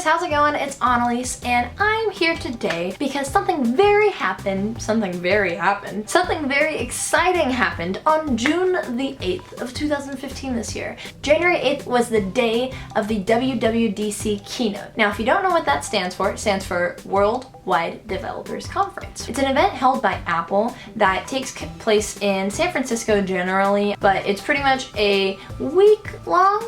guys, how's it going? It's Annelies, and I'm here today because something very exciting happened on June the 8th of 2015 this year. January 8th was the day of the WWDC Keynote. Now, if you don't know what that stands for, it stands for Worldwide Developers Conference. It's an event held by Apple that takes place in San Francisco generally, but it's pretty much a week-long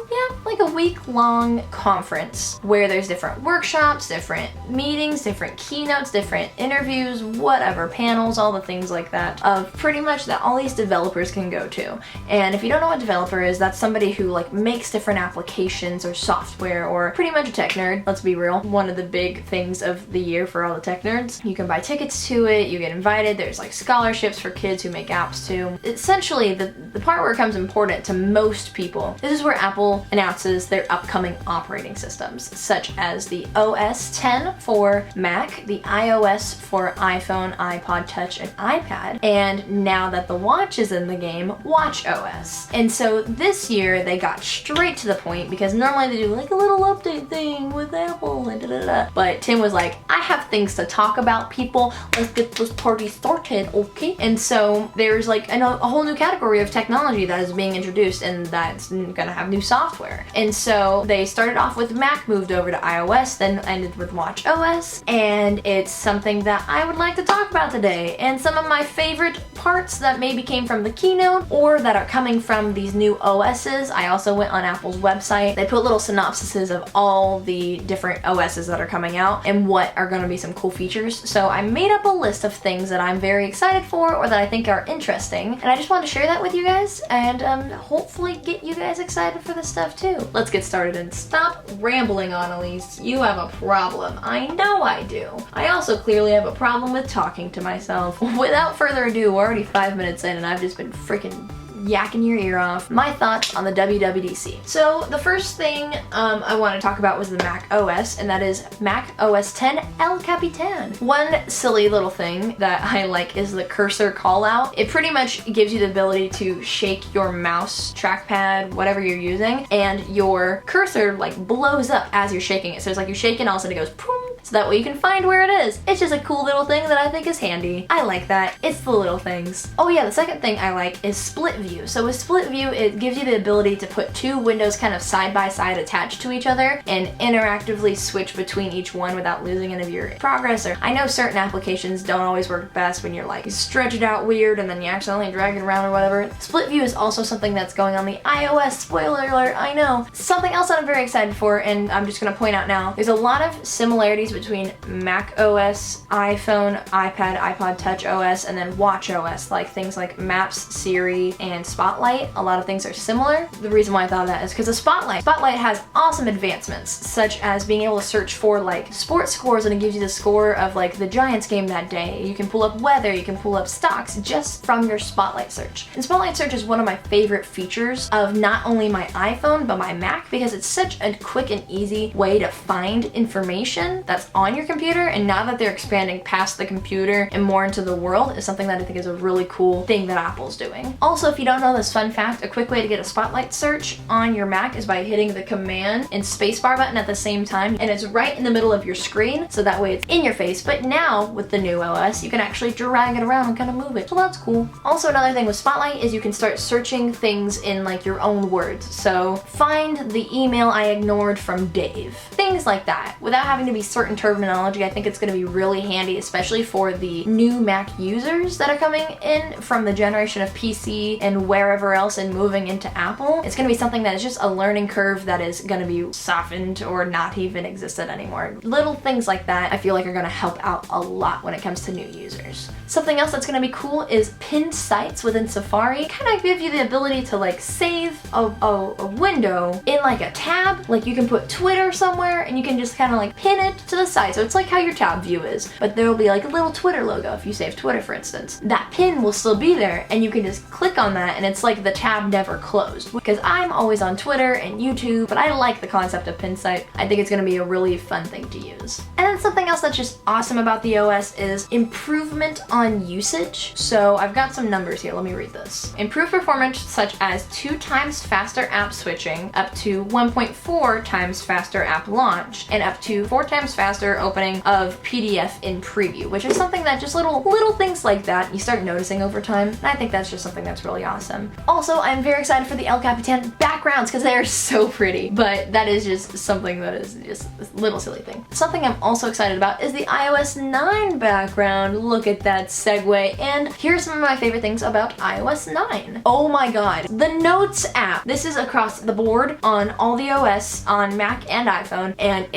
conference where there's different workshops, different meetings, different keynotes, different interviews, whatever, panels, all the things like that, of pretty much that all these developers can go to. And if you don't know what a developer is, that's somebody who makes different applications or software, or pretty much a tech nerd, let's be real. One of the big things of the year for all the tech nerds. You can buy tickets to it, you get invited, there's scholarships for kids who make apps too. Essentially, the part where it becomes important to most people, this is where Apple announces their upcoming operating systems, such as the OS X for Mac, the iOS for iPhone, iPod Touch, and iPad, and now that the watch is in the game, watchOS. And so this year they got straight to the point, because normally they do a little update thing with Apple and da-da-da. But Tim was like, I have things to talk about, people. Let's get this party started, okay? And so there's a whole new category of technology that is being introduced, and that's gonna have new software. And so they started off with Mac, moved over to iOS, then ended with watchOS, and it's something that I would like to talk about today. And some of my favorite parts that maybe came from the keynote or that are coming from these new OSs. I also went on Apple's website. They put little synopsises of all the different OSs that are coming out and what are going to be some cool features. So I made up a list of things that I'm very excited for or that I think are interesting, and I just wanted to share that with you guys and hopefully get you guys excited for this stuff too. Let's get started and stop rambling on, Elise. You have a problem. I know I do. I also clearly have a problem with talking to myself. Without further ado, we're already 5 minutes in and I've just been freaking yakking your ear off. My thoughts on the WWDC. So the first thing I want to talk about was the Mac OS, and that is Mac OS X El Capitan. One silly little thing that I like is the cursor call out. It pretty much gives you the ability to shake your mouse, trackpad, whatever you're using, and your cursor blows up as you're shaking it. So it's like you shake it and all of a sudden it goes boom. So that way you can find where it is. It's just a cool little thing that I think is handy. I like that. It's the little things. Oh yeah, the second thing I like is split view. So with split view, it gives you the ability to put two windows kind of side by side attached to each other and interactively switch between each one without losing any of your progress. Or I know certain applications don't always work best when you're you stretch it out weird and then you accidentally drag it around or whatever. Split view is also something that's going on the iOS. Spoiler alert, I know. Something else that I'm very excited for, and I'm just gonna point out now, there's a lot of similarities between Mac OS, iPhone, iPad, iPod Touch OS, and then watchOS, things like Maps, Siri, and Spotlight. A lot of things are similar. The reason why I thought of that is because of Spotlight has awesome advancements, such as being able to search for sports scores, and it gives you the score of the Giants game that day. You can pull up weather, you can pull up stocks just from your Spotlight search. And Spotlight search is one of my favorite features of not only my iPhone but my Mac, because it's such a quick and easy way to find information that's on your computer, and now that they're expanding past the computer and more into the world is something that I think is a really cool thing that Apple's doing. Also, if you don't know this fun fact, a quick way to get a Spotlight search on your Mac is by hitting the Command and spacebar button at the same time, and it's right in the middle of your screen, so that way it's in your face. But now with the new OS, you can actually drag it around and kind of move it, so that's cool. Also, another thing with Spotlight is you can start searching things in your own words. So find the email I ignored from Dave, things like that, without having to be certain terminology. I think it's going to be really handy, especially for the new Mac users that are coming in from the generation of PC and wherever else and moving into Apple. It's going to be something that is just a learning curve that is going to be softened or not even existed anymore. Little things like that I feel like are going to help out a lot when it comes to new users. Something else that's going to be cool is pinned sites within Safari. Kind of give you the ability to save a window in a tab. You can put Twitter somewhere and you can just kind of pin it to the the side. So it's like how your tab view is, but there will be like a little Twitter logo if you save Twitter, for instance. That pin will still be there, and you can just click on that, and it's like the tab never closed. Because I'm always on Twitter and YouTube, but I like the concept of pin site. I think it's gonna be a really fun thing to use. And then something else that's just awesome about the OS is improvement on usage. So I've got some numbers here, let me read this. Improved performance such as 2 times faster app switching, up to 1.4 times faster app launch, and up to 4 times faster opening of PDF in preview, which is something that just little things like that you start noticing over time. And I think that's just something that's really awesome. Also, I'm very excited for the El Capitan backgrounds because they are so pretty, but that is just something that is just a little silly thing. Something I'm also excited about is the iOS 9 background. Look at that segue. And here's some of my favorite things about iOS 9. Oh my god, the Notes app. This is across the board on all the OS, on Mac and iPhone, and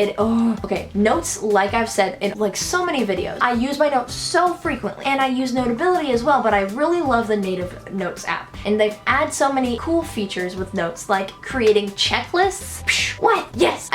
okay, Notes, like I've said in like so many videos, I use my Notes so frequently, and I use Notability as well, but I really love the native Notes app. And they've added so many cool features with Notes, like creating checklists. Psh, what? Yes,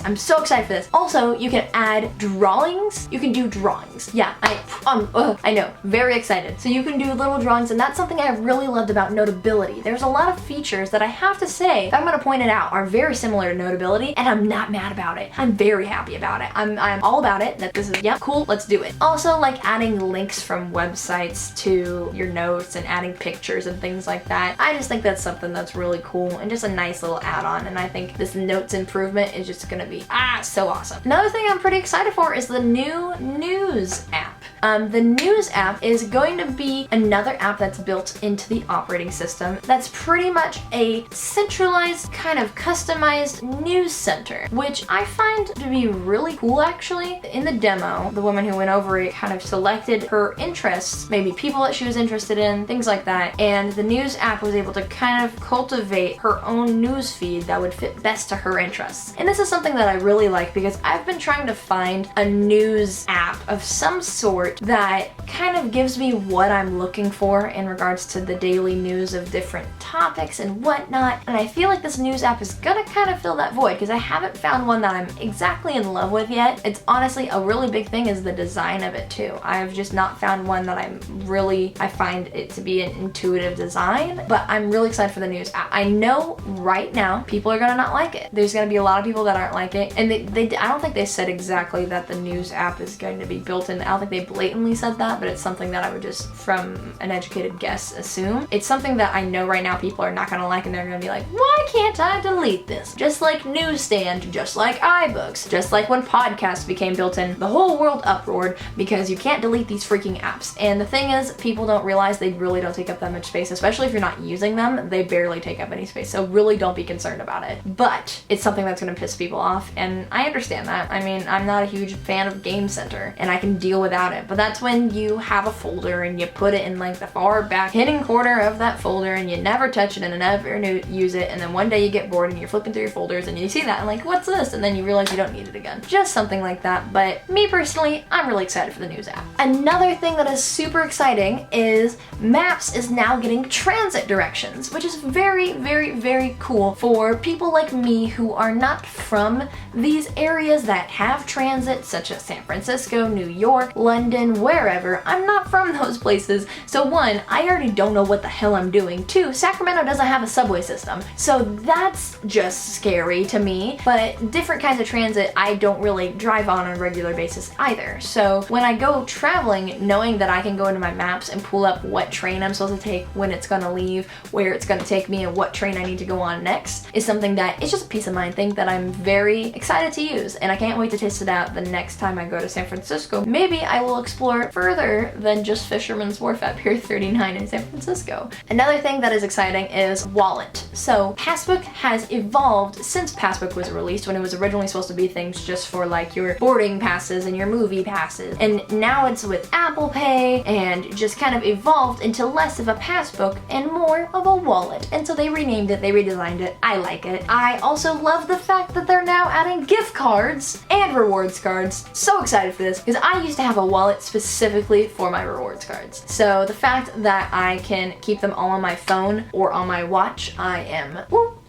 I'm so excited for this. Also, you can add drawings. You can do drawings. Yeah, I know, very excited. So you can do little drawings, and that's something I really loved about Notability. There's a lot of features that I have to say, if I'm gonna point it out, are very similar to Notability, and I'm not mad about it. I'm very happy about it. I'm all about it, that this is, yep, cool, let's do it. Also, like adding links from websites to your notes and adding pictures and things like that. I just think that's something that's really cool and just a nice little add-on, and I think this Notes improvement is just gonna be so awesome. Another thing I'm pretty excited for is the new News app. The News app is going to be another app that's built into the operating system that's pretty much a centralized, kind of customized news center, which I find to be really cool actually. In the demo, the woman who went over it kind of selected her interests, maybe people that she was interested in, things like that, and the News app was able to kind of cultivate her own news feed that would fit best to her interests. And this is something that I really like because I've been trying to find a news app of some sort that kind of gives me what I'm looking for in regards to the daily news of different topics and whatnot, and I feel like this News app is gonna kind of fill that void because I haven't found one that I'm exactly in love with yet. It's honestly a really big thing is the design of it too. I've just not found one that I find it to be an intuitive design, but I'm really excited for the News app. I know right now people are gonna not like it. There's gonna be a lot of people that aren't like it, and I don't think they said exactly that the News app is going to be built in. I don't think they blatantly said that, but it's something that I would just, from an educated guess, assume. It's something that I know right now people are not gonna like, and they're gonna be like, why can't I delete this? Just like Newsstand, just like iBooks, just like when podcasts became built in, the whole world uproared because you can't delete these freaking apps. And the thing is, people don't realize they really don't take up that much space, especially if you're not using them. They barely take up any space, so really don't be concerned about it. But it's something that's gonna piss people off, and I understand that. I mean, I'm not a huge fan of Game Center, and I can deal without it, but that's when you have a folder and you put it in like the far back hidden corner of that folder, and you never touch it and never use it, and then one day you get bored and you're flipping through your folders and you see that and like, what's this? And then you realize you don't need it again. Just something like that. But me personally, I'm really excited for the News app. Another thing that is super exciting is Maps is now getting transit directions, which is very, very, very cool for people like me who are not from these areas that have transit, such as San Francisco, New York, London, wherever. I'm not from those places, so one, I already don't know what the hell I'm doing. Two, Sacramento doesn't have a subway system, so that's just scary to me. But different kinds of transit I don't really drive on a regular basis either. So when I go traveling, knowing that I can go into my maps and pull up what train I'm supposed to take, when it's gonna leave, where it's gonna take me, and what train I need to go on next is something that it's just a peace of mind thing that I'm very excited to use, and I can't wait to test it out the next time I go to San Francisco. Maybe I will explore it further than just Fisherman's Wharf at Pier 39 in San Francisco. Another thing that is exciting is Wallet. So Passbook has evolved since Passbook was released, when it was originally supposed to be things just for like your boarding passes and your movie passes, and now it's with Apple Pay and just kind of evolved into less of a passbook and more of a wallet. And so they renamed it, they redesigned it. I like it. I also love the fact that they're now adding gift cards and rewards cards. So excited for this because I used to have a wallet specifically for my rewards cards. So the fact that I can keep them all on my phone or on my watch, I am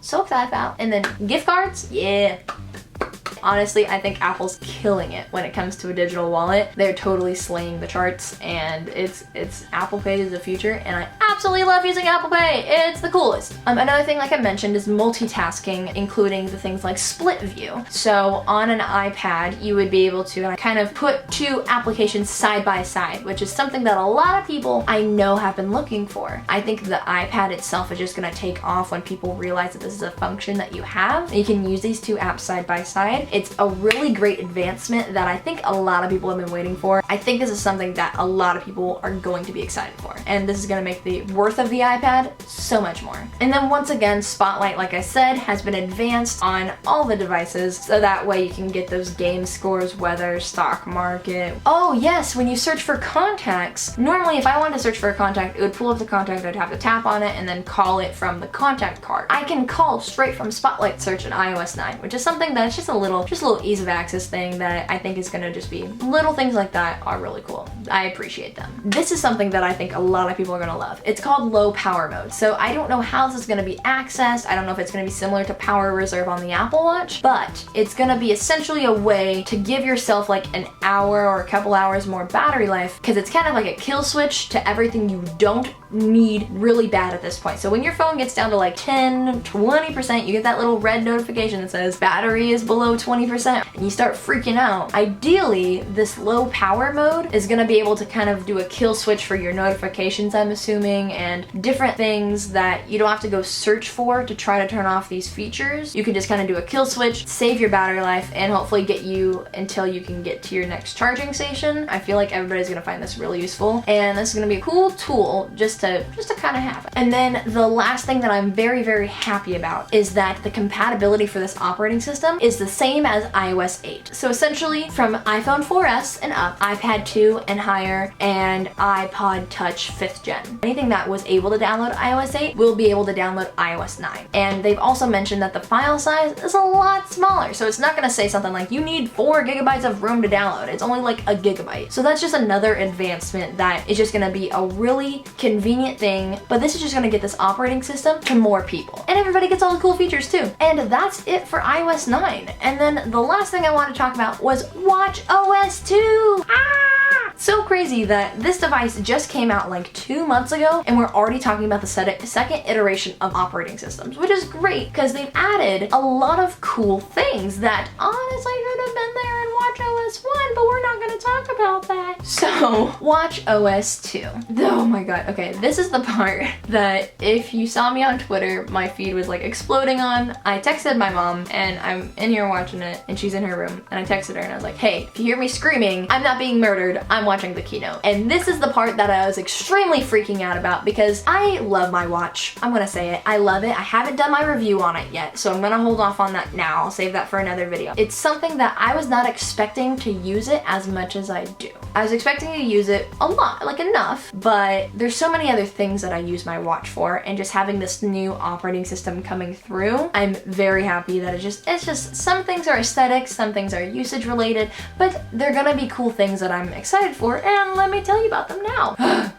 so excited about. And then gift cards, yeah. Honestly, I think Apple's killing it when it comes to a digital wallet. They're totally slaying the charts, and it's Apple Pay is the future, and I absolutely love using Apple Pay. It's the coolest. Another thing, like I mentioned, is multitasking, including the things like split view. So on an iPad, you would be able to kind of put two applications side by side, which is something that a lot of people I know have been looking for. I think the iPad itself is just gonna take off when people realize that this is a function that you have. You can use these two apps side by side. It's a really great advancement that I think a lot of people have been waiting for. I think this is something that a lot of people are going to be excited for, and this is gonna make the worth of the iPad so much more. And then once again, Spotlight, like I said, has been advanced on all the devices, so that way you can get those game scores, weather, stock market. Oh yes, when you search for contacts, normally if I wanted to search for a contact, it would pull up the contact, I'd have to tap on it and then call it from the contact card. I can call straight from Spotlight search in iOS 9, which is something that's just a little ease of access thing that I think is gonna just be little things like that are really cool. I appreciate them. This is something that I think a lot of people are gonna love. It's called low power mode. So I don't know how this is gonna be accessed. I don't know if it's gonna be similar to Power Reserve on the Apple Watch, but it's gonna be essentially a way to give yourself like an hour or a couple hours more battery life, because it's kind of like a kill switch to everything you don't need really bad at this point. So when your phone gets down to like 10, 20%, you get that little red notification that says battery is below 20%, and you start freaking out. Ideally, this low power mode is gonna be able to kind of do a kill switch for your notifications, I'm assuming, and different things that you don't have to go search for to try to turn off these features. You can just kind of do a kill switch, save your battery life, and hopefully get you until you can get to your next charging station. I feel like everybody's gonna find this really useful, and this is gonna be a cool tool just to kind of have it. And then the last thing that I'm very, very happy about is that the compatibility for this operating system is the same as iOS 8. So essentially from iPhone 4S and up, iPad 2 and higher, and iPod Touch 5th gen. Anything that was able to download iOS 8 will be able to download iOS 9. And they've also mentioned that the file size is a lot smaller. So it's not gonna say something like you need 4 gigabytes of room to download. It's only like a gigabyte. So that's just another advancement that is just gonna be a really convenient thing, but this is just gonna get this operating system to more people. And everybody gets all the cool features too. And that's it for iOS 9. And then the last thing I want to talk about was watchOS 2. So crazy that this device just came out like 2 months ago, and we're already talking about the second iteration of operating systems, which is great because they've added a lot of cool things that honestly should have been there in watchOS 1, but we're not going to talk about that. So watchOS 2. Oh my god. Okay, this is the part that if you saw me on Twitter, my feed was like exploding on. I texted my mom, and I'm in here watching it, and she's in her room, and I texted her and I was like, hey, if you hear me screaming, I'm not being murdered, I'm watching the keynote. And this is the part that I was extremely freaking out about because I love my watch. I'm gonna say it. I love it. I haven't done my review on it yet, so I'm gonna hold off on that now. I'll save that for another video. It's something that I was not expecting to use it as much as I do. I was expecting to use it a lot, like enough, but there's so many other things that I use my watch for, and just having this new operating system coming through, I'm very happy that it's just some things are aesthetic, some things are usage related, but they're gonna be cool things that I'm excited for, and let me tell you about them now.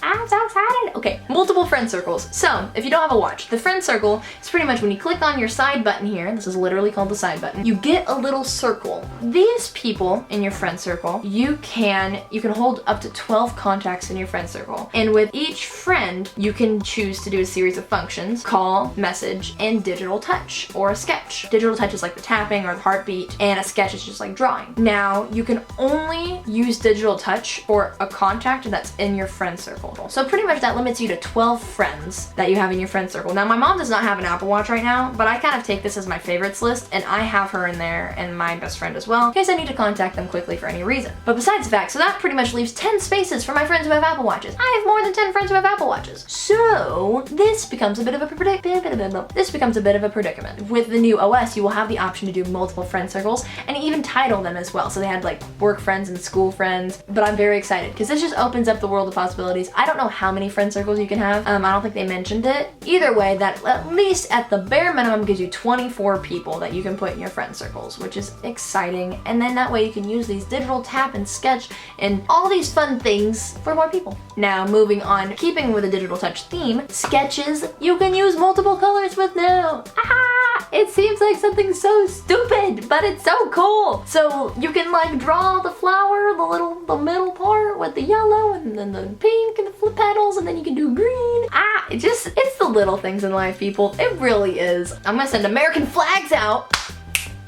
I'm so excited. Okay, multiple friend circles. So if you don't have a watch, the friend circle is pretty much when you click on your side button here, this is literally called the side button, you get a little circle. These people in your friend circle, you can hold up to 12 contacts in your friend circle. And with each friend, you can choose to do a series of functions: call, message, and digital touch, or a sketch. Digital touch is like the tapping or the heartbeat, and a sketch is just like drawing. Now, you can only use digital touch for a contact that's in your friend circle. So pretty much that limits you to 12 friends that you have in your friend circle. Now my mom does not have an Apple Watch right now, but I kind of take this as my favorites list, and I have her in there and my best friend as well, in case I need to contact them quickly for any reason. But besides the fact, so that pretty much leaves 10 spaces for my friends who have Apple Watches. I have more than 10 friends who have Apple Watches. So this becomes a bit of a predicament. With the new OS, you will have the option to do multiple friend circles and even title them as well. So they had like work friends and school friends, but I'm very excited because this just opens up the world of possibilities. I don't know how many friend circles you can have. I don't think they mentioned it. Either way, that at least at the bare minimum gives you 24 people that you can put in your friend circles, which is exciting. And then that way you can use these digital tap and sketch and all these fun things for more people. Now moving on, keeping with the digital touch theme, sketches you can use multiple colors with now. It seems like something so stupid, but it's so cool. So you can like draw the flower, the middle part with the yellow and then the pink and the flip petals, and then you can do green. It's the little things in life, people. It really is. I'm gonna send American flags out.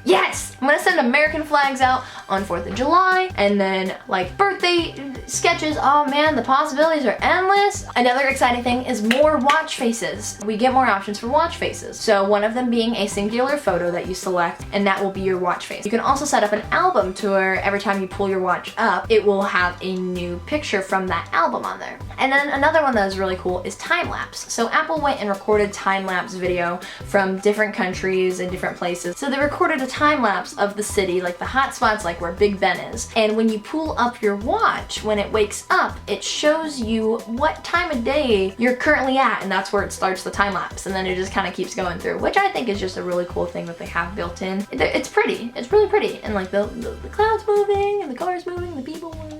Yes! I'm gonna send American flags out on 4th of July, and then like birthday sketches. Oh man, the possibilities are endless. Another exciting thing is more watch faces. We get more options for watch faces. So one of them being a singular photo that you select, and that will be your watch face. You can also set up an album to where every time you pull your watch up, it will have a new picture from that album on there. And then another one that is really cool is time lapse. So Apple went and recorded time lapse video from different countries and different places. So they recorded a time lapse of the city, like the hot spots, like where Big Ben is. And when you pull up your watch, when it wakes up, it shows you what time of day you're currently at, and that's where it starts the time lapse. And then it just kind of keeps going through, which I think is just a really cool thing that they have built in. It's pretty. It's really pretty. And like the clouds moving and the cars moving, the people moving.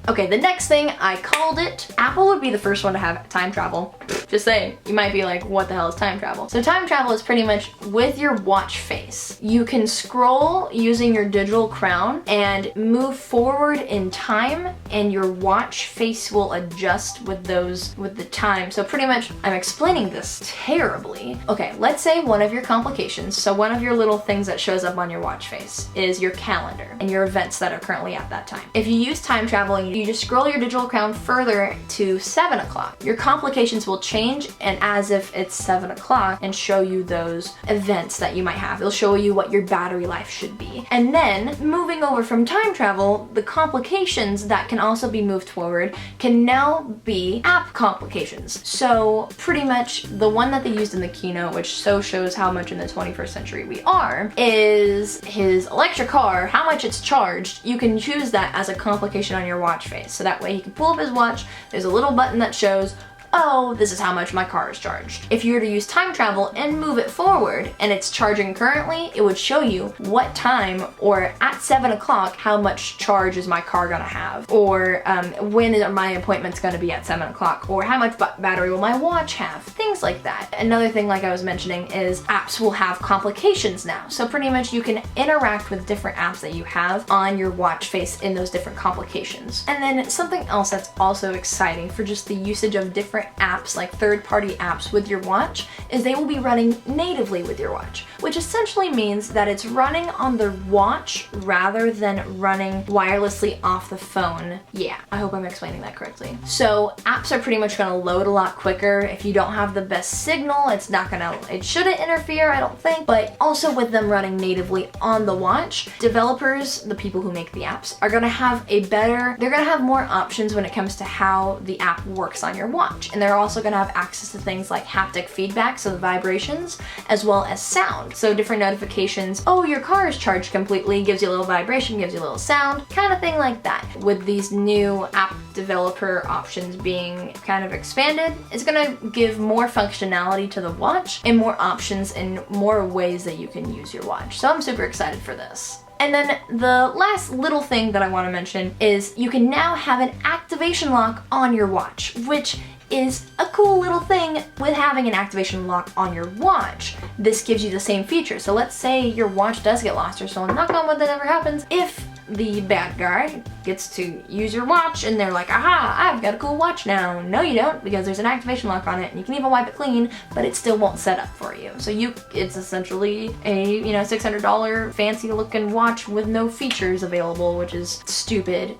Okay, the next thing, I called it. Apple would be the first one to have time travel. Just saying, you might be like, what the hell is time travel? So time travel is pretty much with your watch face. You can scroll using your digital crown and move forward in time, and your watch face will adjust with the time. So pretty much, I'm explaining this terribly. Okay, let's say one of your complications, so one of your little things that shows up on your watch face is your calendar and your events that are currently at that time. If you use time travel and you just scroll your digital crown further to 7 o'clock, your complications will change, and as if it's 7 o'clock, and show you those events that you might have. It'll show you what your battery life should be. And then moving over from time travel, the complications that can also be moved forward can now be app complications. So pretty much the one that they used in the keynote, which so shows how much in the 21st century we are, is his electric car, how much it's charged. You can choose that as a complication on your watch face. So that way he can pull up his watch, there's a little button that shows, oh, this is how much my car is charged. If you were to use time travel and move it forward and it's charging currently, it would show you what time, or at 7 o'clock, how much charge is my car gonna have, or when is my appointment's gonna be at 7 o'clock, or how much battery will my watch have, things like that. Another thing, like I was mentioning, is apps will have complications now. So pretty much you can interact with different apps that you have on your watch face in those different complications. And then something else that's also exciting for just the usage of different apps, like third-party apps with your watch, is they will be running natively with your watch, which essentially means that it's running on the watch rather than running wirelessly off the phone. Yeah, I hope I'm explaining that correctly. So apps are pretty much gonna load a lot quicker. If you don't have the best signal, it shouldn't interfere, I don't think, but also with them running natively on the watch, developers, the people who make the apps, are gonna have they're gonna have more options when it comes to how the app works on your watch. And they're also gonna have access to things like haptic feedback, so the vibrations, as well as sound. So different notifications, oh, your car is charged completely, gives you a little vibration, gives you a little sound, kind of thing like that. With these new app developer options being kind of expanded, it's gonna give more functionality to the watch and more options and more ways that you can use your watch. So I'm super excited for this. And then the last little thing that I want to mention is you can now have an activation lock on your watch, which is a cool little thing with having an activation lock on your watch. This gives you the same feature. So let's say your watch does get lost, or so knock on wood that never happens. If the bad guy gets to use your watch and they're like, aha, I've got a cool watch now. No, you don't, because there's an activation lock on it and you can even wipe it clean, but it still won't set up for you. So it's essentially a, $600 fancy looking watch with no features available, which is stupid,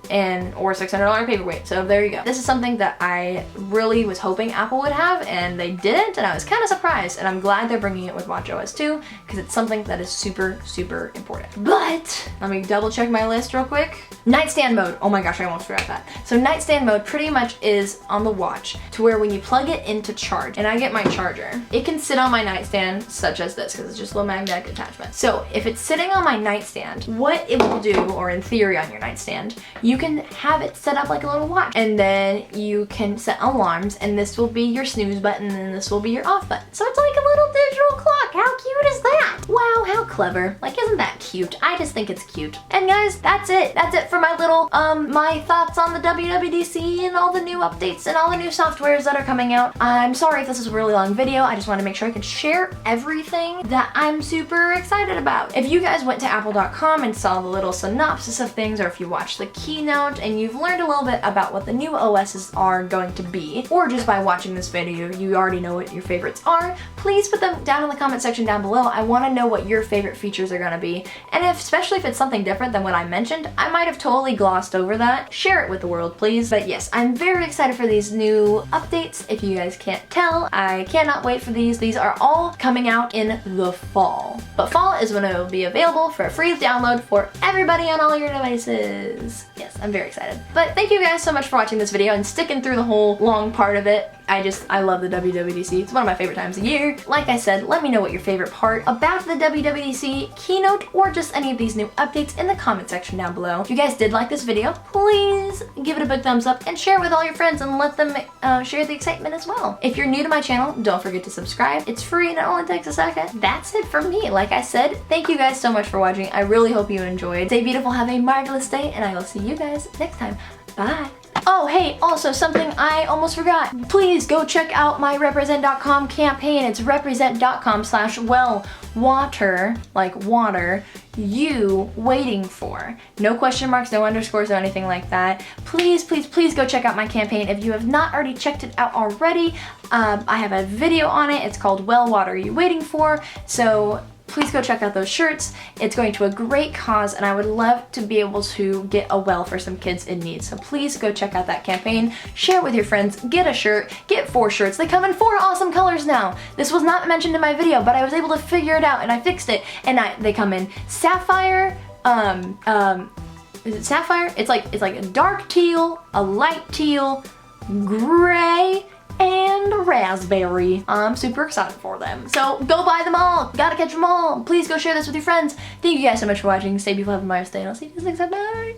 or $600 paperweight. So there you go. This is something that I really was hoping Apple would have, and they didn't, and I was kind of surprised, and I'm glad they're bringing it with watchOS 2, because it's something that is super, super important. But let me double check my list real quick. Nightstand mode. Oh my gosh, I almost forgot that. So nightstand mode pretty much is on the watch to where when you plug it into charge, and I get my charger, it can sit on my nightstand such as this, because it's just a little magnetic attachment. So if it's sitting on my nightstand, what it will do, or in theory on your nightstand, you can have it set up like a little watch, and then you can set alarms, and this will be your snooze button and this will be your off button. So it's like a little digital clock. how cute is that? Wow, how clever. Like, isn't that cute? I just think it's cute. And guys, that's it. That's it for my little, my thoughts on the WWDC and all the new updates and all the new softwares that are coming out. I'm sorry if this is a really long video. I just want to make sure I could share everything that I'm super excited about. If you guys went to apple.com and saw the little synopsis of things, or if you watched the keynote and you've learned a little bit about what the new OSs are going to be, or just by watching this video, you already know what your favorites are, please put them down in the comment section down below. I want to know what your favorite features are going to be. And especially if it's something different than what I mentioned, I might have totally glossed over that. Share it with the world, please. But yes, I'm very excited for these new updates. If you guys can't tell, I cannot wait for these. These are all coming out in the fall. But fall is when it will be available for a free download for everybody on all your devices. Yes, I'm very excited. But thank you guys so much for watching this video and sticking through the whole long part of it. I love the WWDC. It's one of my favorite times of year. Like I said, let me know what your favorite part about the WWDC keynote or just any of these new updates in the comment section down below. If you guys did like this video, please give it a big thumbs up and share it with all your friends and let them share the excitement as well. If you're new to my channel, don't forget to subscribe. It's free and it only takes a second. That's it for me. Like I said, thank you guys so much for watching. I really hope you enjoyed. Stay beautiful, have a marvelous day, and I will see you guys next time. Bye. Oh, hey, also something I almost forgot. Please go check out my represent.com campaign. It's represent.com/wellwater, like water, you waiting for. No question marks, no underscores, or anything like that. Please, please, please go check out my campaign. If you have not already checked it out already, I have a video on it. It's called Well, What Are You Waiting For? So please go check out those shirts. It's going to a great cause, and I would love to be able to get a well for some kids in need. So please go check out that campaign, share it with your friends, get a shirt, get 4 shirts. They come in 4 awesome colors now. This was not mentioned in my video, but I was able to figure it out and I fixed it. And they come in sapphire, is it sapphire? It's like a dark teal, a light teal, gray, and raspberry. I'm super excited for them. So go buy them all. Gotta catch them all. Please go share this with your friends. Thank you guys so much for watching. Stay beautiful, have a nice day, and I'll see you guys next time. Bye.